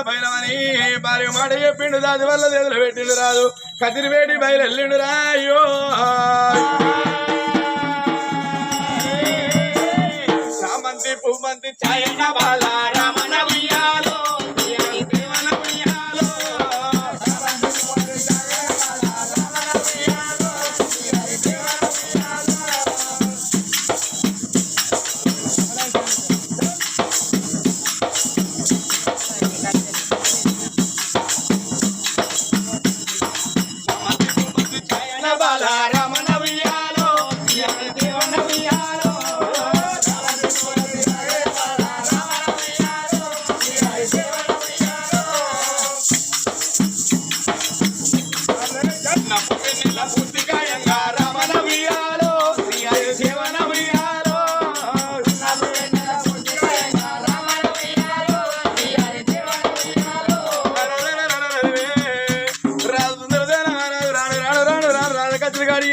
బయలమని భార్య మాట చెప్పిండు దాని వల్ల దేదులు పెట్టిండు రాదు కదిరివేడి బయలుండు రాయో రామంతి పువ్వంతి ఛాయన బాల రామన ఉయ్యాలో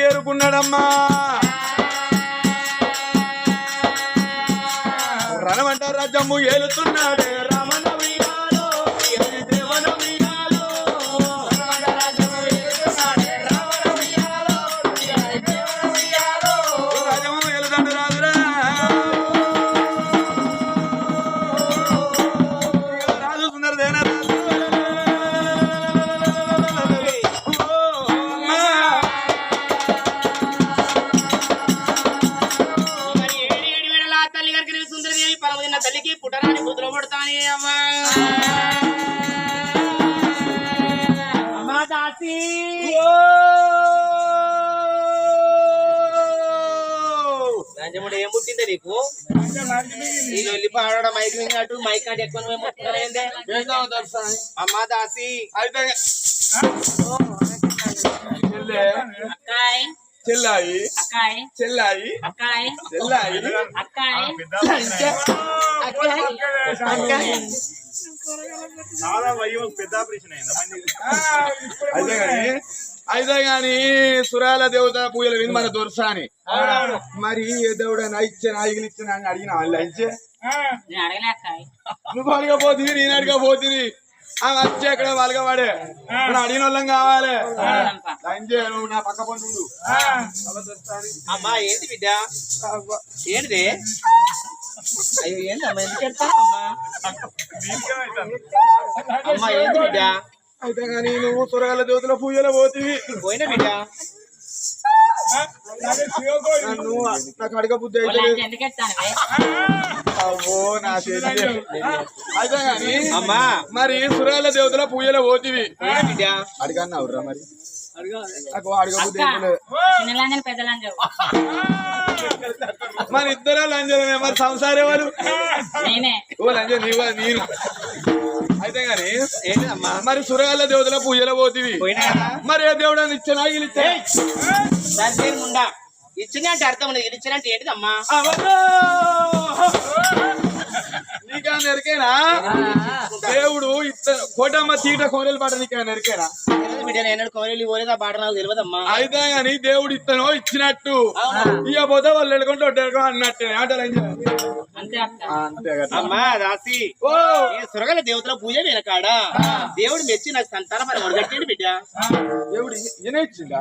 ఏరుకున్నాడమ్మా రణమంట రాజ్యము ఏలుతున్నాడే రామన ఉయ్యాలో దేవన ఉయ్యాలో రాజము ఏలుదండు రాదురా రాజు సుందరదేనా తల్లికి పుట్టరాని బుద్ధులు పడతాని అమ్మా దాసి లంచముడు ఏం పుట్టిందే నీకు నేను వెళ్ళి పాడడం మైక్ అటు మైక్ అంటే ఎక్కువ అమ్మా దాసి చెల్లాయి చెల్లాయి చెల్లాయి అయితే గాని సురాల దేవత పూజలు విని మన దొరసాని మరి ఏ దేవుడైనా ఇచ్చాను ఆయిలు ఇచ్చాను అని అడిగిన వాళ్ళు ఇచ్చే నువ్వు అడగపోతుంది నేను అడగపోతుంది వచ్చి అక్కడ వాళ్ళగా వాడే అడిగిన వాళ్ళం కావాలి నువ్వు నా పక్క పండు అమ్మా ఏంటి బిడ్డ ఏంటిది అయ్యో ఏంటమ్మా ఎందుకు పెడతావమ్మా అమ్మా ఏంటి బిడ్డ అయితే కానీ నువ్వు సురగాల దేవతల పూజలో పోతివి పోయినా బిడ్డ నాకు అడగ బుద్ధి అయితే అవ్వో నా చేతి అయితే కానీ అమ్మా మరి సురాల దేవతల పూజలో పోతివి బిడ్డ అడిగన్నావురా మరి నాకు అడగ బుద్ధి మరి ఇద్దరు లంజనమే మరి సంసారం ఎవరు ఓ లంజన్ నీవు నేను అయితే గాని ఏంటమ్మా మరి సురగాల దేవతల పూజలో పోతివి మరి ఏ దేవుడు అని ఇచ్చిన ముండా ఇచ్చిన అంటే అర్థం ఇచ్చిన అంటే ఏంటిదమ్మా నీకేమన్నా ఎరికేనా దేవుడు కోటమ్మ తీట కోడలు పాట నీకేమన్నా ఎరికేనా నేను కోరేలి పోలేదా పాట నాకు తెలియదమ్మా అయితే గాని దేవుడు ఇత్తనో ఇచ్చినట్టు ఇక పోతే వాళ్ళు ఎడుకుంటూ అన్నట్టే ఆటలు అంతే అమ్మా రాసి సురగల దేవతల పూజ వెనకాడ దేవుడు మెచ్చి నాకు సంతానం మరి మొదలెట్టండి బిడ్డ దేవుడు ఈయన ఇచ్చిందా